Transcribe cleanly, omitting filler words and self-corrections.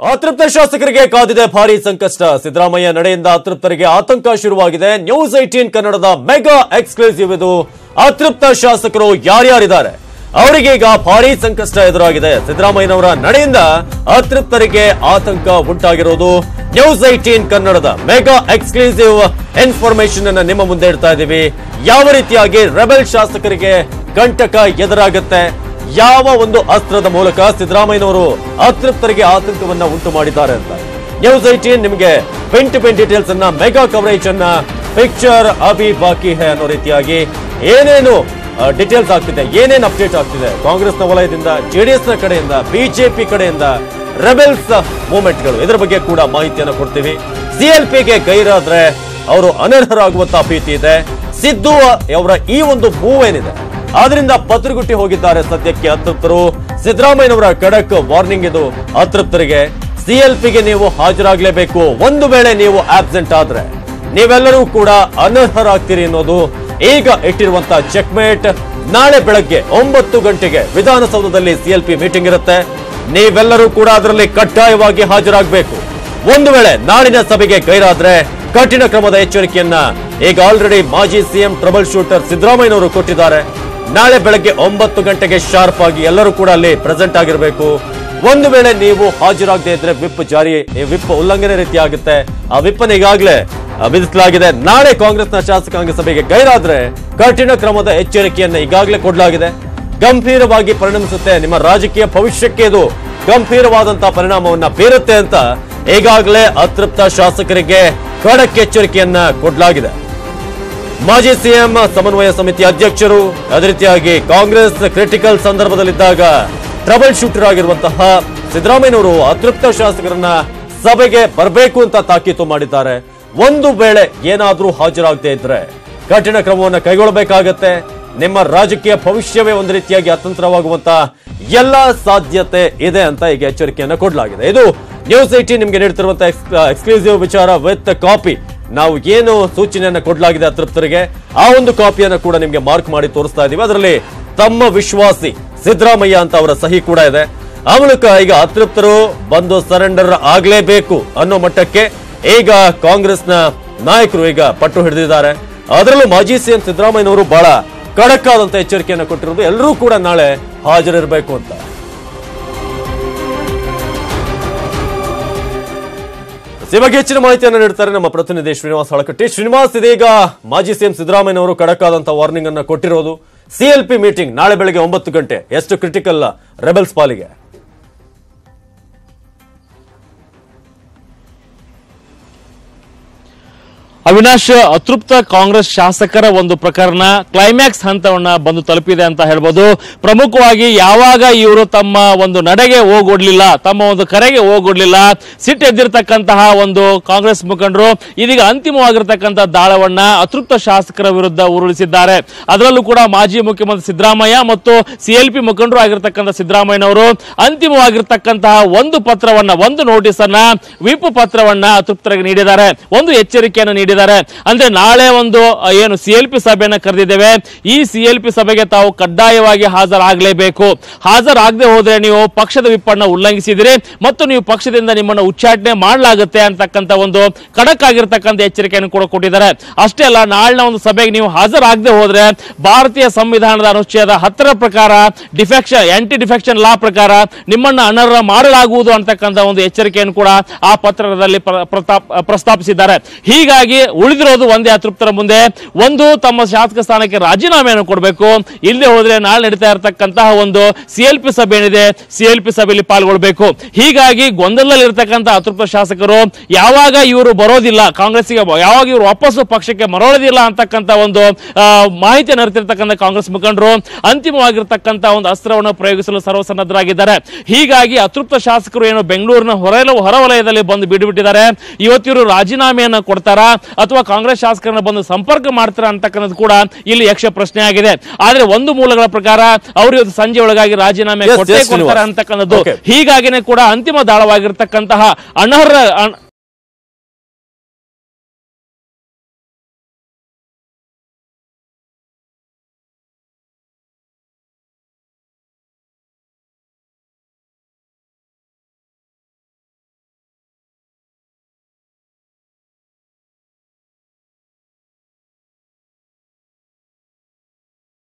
ಅತೃಪ್ತ ಶಾಸಕರಿಗೆ ಕಾದಿದೆ ಭಾರಿ ಸಂಕಷ್ಟ. ಸಿದ್ದರಾಮಯ್ಯ ನಡೆಯಿಂದ ಅತೃಪ್ತರಿಗೆ ಆತಂಕ ಶುರುವಾಗಿದೆ. ನ್ಯೂಸ್ 18 ಕನ್ನಡದ ಮೆಗಾ ಎಕ್ಸ್ಕ್ಲೂಸಿವ್ ಇದು. ಅತೃಪ್ತ ಶಾಸಕರು ಯಾರ್ಯಾರಿದ್ದಾರೆ ಅವರಿಗೀಗ ಭಾರಿ ಸಂಕಷ್ಟ ಎದುರಾಗಿದೆ. ಸಿದ್ದರಾಮಯ್ಯನವರ ನಡೆಯಿಂದ ಅತೃಪ್ತರಿಗೆ ಆತಂಕ ಉಂಟಾಗಿರೋದು. ನ್ಯೂಸ್ 18 ಕನ್ನಡದ ಮೆಗಾ ಎಕ್ಸ್ಕ್ಲೂಸಿವ್ ಇನ್ಫಾರ್ಮೇಶನ್ ಅನ್ನ ನಿಮ್ಮ ಮುಂದೆ ಇಡ್ತಾ ಇದ್ದೀವಿ. ಯಾವ ರೀತಿಯಾಗಿ ರೆಬೆಲ್ ಶಾಸಕರಿಗೆ ಕಂಟಕ ಎದುರಾಗುತ್ತೆ, ಯಾವ ಒಂದು ಅಸ್ತ್ರದ ಮೂಲಕ ಸಿದ್ದರಾಮಯ್ಯನವರು ಅತೃಪ್ತರಿಗೆ ಆತಂಕವನ್ನ ಉಂಟು ಮಾಡಿದ್ದಾರೆ ಅಂತ ನ್ಯೂಸ್ 18 ನಿಮಗೆ ಪಿನ್ ಟು ಪಿನ್ ಡೀಟೇಲ್ಸ್ ಅನ್ನ, ಮೆಗಾ ಕವರೇಜ್ ಅನ್ನ, ಪಿಕ್ಚರ್ ಅಭಿ ಬಾಕಿ ಹೈ ಅನ್ನೋ ರೀತಿಯಾಗಿ ಏನೇನು ಡೀಟೇಲ್ಸ್ ಆಗ್ತಿದೆ, ಏನೇನು ಅಪ್ಡೇಟ್ ಆಗ್ತಿದೆ ಕಾಂಗ್ರೆಸ್ನ ವಲಯದಿಂದ, ಜೆಡಿಎಸ್ ನ ಕಡೆಯಿಂದ, ಬಿಜೆಪಿ ಕಡೆಯಿಂದ, ರೆಬೆಲ್ಸ್ ಮೂವ್ಮೆಂಟ್ಗಳು, ಇದರ ಬಗ್ಗೆ ಕೂಡ ಮಾಹಿತಿಯನ್ನು ಕೊಡ್ತೀವಿ. ಸಿಎಲ್ಪಿಗೆ ಗೈರಾದ್ರೆ ಅವರು ಅನರ್ಹರಾಗುವಂತ ಭೀತಿ ಇದೆ. ಸಿದ್ದು ಅವರ ಈ ಒಂದು ಮೂವ್ ಏನಿದೆ ಆದ್ರಿಂದ ಪತ್ರಗುಟ್ಟಿ ಹೋಗಿದ್ದಾರೆ ಸದ್ಯಕ್ಕೆ ಅತೃಪ್ತರು. ಸಿದ್ದರಾಮಯ್ಯನವರ ಖಡಕ್ ವಾರ್ನಿಂಗ್ ಇದು ಅತೃಪ್ತರಿಗೆ. ಸಿಎಲ್ಪಿಗೆ ನೀವು ಹಾಜರಾಗಲೇಬೇಕು, ಒಂದು ವೇಳೆ ನೀವು ಆಬ್ಸೆಂಟ್ ಆದ್ರೆ ನೀವೆಲ್ಲರೂ ಕೂಡ ಅನರ್ಹರಾಗ್ತೀರಿ ಅನ್ನೋದು ಈಗ ಇಟ್ಟಿರುವಂತಹ ಚೆಕ್ಮೇಟ್. ನಾಳೆ ಬೆಳಗ್ಗೆ 9 ಗಂಟೆಗೆ ವಿಧಾನಸೌಧದಲ್ಲಿ ಸಿಎಲ್ಪಿ ಮೀಟಿಂಗ್ ಇರುತ್ತೆ. ನೀವೆಲ್ಲರೂ ಕೂಡ ಅದರಲ್ಲಿ ಕಡ್ಡಾಯವಾಗಿ ಹಾಜರಾಗಬೇಕು. ಒಂದು ವೇಳೆ ನಾಳಿನ ಸಭೆಗೆ ಗೈರಾದ್ರೆ ಕಠಿಣ ಕ್ರಮದ ಎಚ್ಚರಿಕೆಯನ್ನ ಈಗ ಆಲ್ರೆಡಿ ಮಾಜಿ ಸಿಎಂ ಟ್ರಬಲ್ ಶೂಟರ್ ಸಿದ್ದರಾಮಯ್ಯನವರು ಕೊಟ್ಟಿದ್ದಾರೆ. ನಾಳೆ ಬೆಳಗ್ಗೆ 9 ಗಂಟೆಗೆ ಶಾರ್ಪ್ ಆಗಿ ಎಲ್ಲರೂ ಕೂಡ ಅಲ್ಲಿ ಪ್ರೆಸೆಂಟ್ ಆಗಿರಬೇಕು. ಒಂದು ವೇಳೆ ನೀವು ಹಾಜರಾಗದೇ ಇದ್ರೆ ವಿಪ್ ಉಲ್ಲಂಘನೆ ರೀತಿ ಆಗುತ್ತೆ. ಆ ವಿಪ್ ಅನ್ನು ಈಗಾಗಲೇ ವಿಧಿಸಲಾಗಿದೆ. ನಾಳೆ ಕಾಂಗ್ರೆಸ್ನ ಶಾಸಕಾಂಗ ಸಭೆಗೆ ಗೈರಾದ್ರೆ ಕಠಿಣ ಕ್ರಮದ ಎಚ್ಚರಿಕೆಯನ್ನ ಈಗಾಗಲೇ ಕೊಡಲಾಗಿದೆ. ಗಂಭೀರವಾಗಿ ಪರಿಣಮಿಸುತ್ತೆ, ನಿಮ್ಮ ರಾಜಕೀಯ ಭವಿಷ್ಯಕ್ಕೆ ಇದು ಗಂಭೀರವಾದಂತಹ ಪರಿಣಾಮವನ್ನ ಬೀರುತ್ತೆ ಅಂತ ಈಗಾಗಲೇ ಅತೃಪ್ತ ಶಾಸಕರಿಗೆ ಖಡಕ್ ಎಚ್ಚರಿಕೆಯನ್ನ ಕೊಡಲಾಗಿದೆ. ಮಾಜಿ ಸಿಎಂ ಸಮನ್ವಯ ಸಮಿತಿ ಅಧ್ಯಕ್ಷರು, ಅದೇ ರೀತಿಯಾಗಿ ಕಾಂಗ್ರೆಸ್ ಕ್ರಿಟಿಕಲ್ ಸಂದರ್ಭದಲ್ಲಿದ್ದಾಗ ಟ್ರಬಲ್ ಶೂಟರ್ ಆಗಿರುವಂತಹ ಸಿದ್ದರಾಮಯ್ಯನವರು ಅತೃಪ್ತ ಶಾಸಕರನ್ನ ಸಭೆಗೆ ಬರಬೇಕು ಅಂತ ತಾಕೀತು ಮಾಡಿದ್ದಾರೆ. ಒಂದು ವೇಳೆ ಏನಾದ್ರೂ ಹಾಜರಾಗದೇ ಇದ್ರೆ ಕಠಿಣ ಕ್ರಮವನ್ನು ಕೈಗೊಳ್ಳಬೇಕಾಗತ್ತೆ. ನಿಮ್ಮ ರಾಜಕೀಯ ಭವಿಷ್ಯವೇ ಒಂದು ರೀತಿಯಾಗಿ ಅತಂತ್ರವಾಗುವಂತ ಎಲ್ಲ ಸಾಧ್ಯತೆ ಇದೆ ಅಂತ ಈಗ ಎಚ್ಚರಿಕೆಯನ್ನ ಕೊಡಲಾಗಿದೆ. ಇದು ನ್ಯೂಸ್ 18 ನಿಮ್ಗೆ ನೀಡುತ್ತಿರುವಂತಹ ಎಕ್ಸ್ಕ್ಲೂಸಿವ್ ವಿಚಾರ ವಿತ್ ಕಾಪಿ. ನಾವು ಏನು ಸೂಚನೆಯನ್ನ ಕೊಡಲಾಗಿದೆ ಅತೃಪ್ತರಿಗೆ, ಆ ಒಂದು ಕಾಪಿಯನ್ನು ಕೂಡ ನಿಮ್ಗೆ ಮಾರ್ಕ್ ಮಾಡಿ ತೋರಿಸ್ತಾ ಇದೀವಿ. ಅದರಲ್ಲಿ ತಮ್ಮ ವಿಶ್ವಾಸಿ ಸಿದ್ದರಾಮಯ್ಯ ಅಂತ ಅವರ ಸಹಿ ಕೂಡ ಇದೆ. ಆ ಮೂಲಕ ಈಗ ಅತೃಪ್ತರು ಬಂದು ಸರೆಂಡರ್ ಆಗ್ಲೇಬೇಕು ಅನ್ನೋ ಮಟ್ಟಕ್ಕೆ ಈಗ ಕಾಂಗ್ರೆಸ್ನ ನಾಯಕರು ಈಗ ಪಟ್ಟು ಹಿಡಿದಿದ್ದಾರೆ. ಅದರಲ್ಲೂ ಮಾಜಿ ಸಿಎಂ ಸಿದ್ದರಾಮಯ್ಯನವರು ಬಹಳ ಖಡಕ್ ಆದಂತ ಎಚ್ಚರಿಕೆಯನ್ನು ಕೊಟ್ಟಿರೋದು, ಎಲ್ಲರೂ ಕೂಡ ನಾಳೆ ಹಾಜರಿರಬೇಕು ಅಂತ. ಈ ಬಗ್ಗೆ ಹೆಚ್ಚಿನ ಮಾಹಿತಿಯನ್ನು ನೀಡ್ತಾರೆ ನಮ್ಮ ಪ್ರತಿನಿಧಿ ಶ್ರೀನಿವಾಸ್ ಹಳಕಟ್ಟಿ. ಶ್ರೀನಿವಾಸ್, ಇದೀಗ ಮಾಜಿ ಸಿಎಂ ಸಿದ್ದರಾಮಯ್ಯನವರು ಖಡಕ್ ಆದಂತಹ ವಾರ್ನಿಂಗ್ ಅನ್ನು ಕೊಟ್ಟಿರೋದು. ಸಿಎಲ್ಪಿ ಮೀಟಿಂಗ್ ನಾಳೆ ಬೆಳಗ್ಗೆ 9 ಗಂಟೆ, ಎಷ್ಟು ಕ್ರಿಟಿಕಲ್ ರೆಬೆಲ್ಸ್ ಪಾಲಿಗೆ? ಅವಿನಾಶ್, ಅತೃಪ್ತ ಕಾಂಗ್ರೆಸ್ ಶಾಸಕರ ಒಂದು ಪ್ರಕರಣ ಕ್ಲೈಮ್ಯಾಕ್ಸ್ ಹಂತವನ್ನ ಬಂದು ತಲುಪಿದೆ ಅಂತ ಹೇಳ್ಬೋದು. ಪ್ರಮುಖವಾಗಿ ಯಾವಾಗ ಇವರು ತಮ್ಮ ಒಂದು ನಡೆಗೆ ಹೋಗೊಡ್ಲಿಲ್ಲ, ತಮ್ಮ ಒಂದು ಕರೆಗೆ ಹೋಗೊಡ್ಲಿಲ್ಲ, ಸಿಟ್ಟೆದ್ದಿರ್ತಕ್ಕಂತಹ ಒಂದು ಕಾಂಗ್ರೆಸ್ ಮುಖಂಡರು ಇದೀಗ ಅಂತಿಮವಾಗಿರ್ತಕ್ಕಂಥ ದಾಳವನ್ನ ಅತೃಪ್ತ ಶಾಸಕರ ವಿರುದ್ಧ ಉರುಳಿಸಿದ್ದಾರೆ. ಅದರಲ್ಲೂ ಕೂಡ ಮಾಜಿ ಮುಖ್ಯಮಂತ್ರಿ ಸಿದ್ದರಾಮಯ್ಯ ಮತ್ತು ಸಿಎಲ್ಪಿ ಮುಖಂಡರು ಆಗಿರ್ತಕ್ಕಂಥ ಸಿದ್ದರಾಮಯ್ಯನವರು ಅಂತಿಮವಾಗಿರ್ತಕ್ಕಂತಹ ಒಂದು ಪತ್ರವನ್ನ, ಒಂದು ನೋಟಿಸ್ ಅನ್ನ, ವಿಪ್ ಪತ್ರವನ್ನ ಅತೃಪ್ತರಿಗೆ ನೀಡಿದ್ದಾರೆ. ಒಂದು ಎಚ್ಚರಿಕೆಯನ್ನು ನೀಡಿದ್ದಾರೆ. ಅಂದ್ರೆ ನಾಳೆ ಒಂದು ಏನು ಸಿಎಲ್ಪಿ ಸಭೆಯನ್ನ ಕರೆದಿದ್ದೇವೆ, ಈ ಸಿಎಲ್ಪಿ ಸಭೆಗೆ ತಾವು ಕಡ್ಡಾಯವಾಗಿ ಹಾಜರಾಗಲೇಬೇಕು. ಹಾಜರಾಗದೆ ಹೋದ್ರೆ ನೀವು ಪಕ್ಷದ ವಿಪ್ಪನ್ನ ಉಲ್ಲಂಘಿಸಿದಿರಿ ಮತ್ತು ನೀವು ಪಕ್ಷದಿಂದ ನಿಮ್ಮನ್ನು ಉಚ್ಚಾಟನೆ ಮಾಡಲಾಗುತ್ತೆ ಅಂತಕ್ಕಂಥ ಒಂದು ಖಡಕ್ ಆಗಿರ್ತಕ್ಕಂಥ ಎಚ್ಚರಿಕೆಯನ್ನು ಕೂಡ ಕೊಟ್ಟಿದ್ದಾರೆ. ಅಷ್ಟೇ ಅಲ್ಲ, ನಾಳಿನ ಒಂದು ಸಭೆಗೆ ನೀವು ಹಾಜರಾಗದೆ ಹೋದ್ರೆ ಭಾರತೀಯ ಸಂವಿಧಾನದ ಅನುಚ್ಛೇದ 10 ಪ್ರಕಾರ ಆಂಟಿ ಡಿಫೆಕ್ಷನ್ ಲಾ ಪ್ರಕಾರ ನಿಮ್ಮನ್ನ ಅನರ್ಹ ಮಾಡಲಾಗುವುದು ಅಂತಕ್ಕಂಥ ಒಂದು ಎಚ್ಚರಿಕೆಯನ್ನು ಕೂಡ ಆ ಪತ್ರದಲ್ಲಿ ಪ್ರಸ್ತಾಪಿಸಿದ್ದಾರೆ. ಹೀಗಾಗಿ ಉಳಿದಿರೋದು ಒಂದೇ ಅತೃಪ್ತರ ಮುಂದೆ, ಒಂದು ತಮ್ಮ ಶಾಸಕ ಸ್ಥಾನಕ್ಕೆ ರಾಜೀನಾಮೆಯನ್ನು ಕೊಡಬೇಕು. ಇಲ್ಲದೆ ಹೋದ್ರೆ ನಾಳೆ ನಡೀತಾ ಇರತಕ್ಕಂತಹ ಒಂದು ಸಿಎಲ್ಪಿ ಸಭೆ ಏನಿದೆ, ಸಿಎಲ್ಪಿ ಸಭೆಯಲ್ಲಿ ಪಾಲ್ಗೊಳ್ಳಬೇಕು. ಹೀಗಾಗಿ ಗೊಂದಲದಲ್ಲಿ ಇರತಕ್ಕಂತಹ ಅತೃಪ್ತ ಶಾಸಕರು ಯಾವಾಗ ಇವರು ಬರೋದಿಲ್ಲ ಕಾಂಗ್ರೆಸ್ಗೆ, ಯಾವಾಗ ಇವರು ವಾಪಸ್ಸು ಪಕ್ಷಕ್ಕೆ ಮರಳೋದಿಲ್ಲ ಅಂತಕ್ಕಂಥ ಒಂದು ಮಾಹಿತಿಯನ್ನು ಅರಿತಿರ್ತಕ್ಕಂಥ ಕಾಂಗ್ರೆಸ್ ಮುಖಂಡರು ಅಂತಿಮವಾಗಿರ್ತಕ್ಕಂಥ ಒಂದು ಅಸ್ತ್ರವನ್ನು ಪ್ರಯೋಗಿಸಲು ಸರ್ವಸನ್ನದ್ಧರಾಗಿದ್ದಾರೆ. ಹೀಗಾಗಿ ಅತೃಪ್ತ ಶಾಸಕರು ಏನು ಬೆಂಗಳೂರಿನ ಹೊರವಲಯದಲ್ಲಿ ಬಂದು ಬಿಡುಬಿಟ್ಟಿದ್ದಾರೆ. ಇವತ್ತಿವರು ರಾಜೀನಾಮೆಯನ್ನು ಕೊಡ್ತಾರಾ ಅಥವಾ ಕಾಂಗ್ರೆಸ್ ಶಾಸಕರನ್ನ ಬಂದು ಸಂಪರ್ಕ ಮಾಡ್ತಾರಾ ಅಂತಕ್ಕಂಥದ್ದು ಕೂಡ ಇಲ್ಲಿ ಯಕ್ಷ ಪ್ರಶ್ನೆ ಆಗಿದೆ. ಆದ್ರೆ ಒಂದು ಮೂಲಗಳ ಪ್ರಕಾರ ಅವರು ಇವತ್ತು ಸಂಜೆ ಒಳಗಾಗಿ ರಾಜೀನಾಮೆ ಕೊಟ್ಟೇ ಕೊಡ್ತಾರೆ ಅಂತಕ್ಕಂಥದ್ದು. ಹೀಗಾಗಿನೇ ಕೂಡ ಅಂತಿಮ ದಾಳವಾಗಿರ್ತಕ್ಕಂತಹ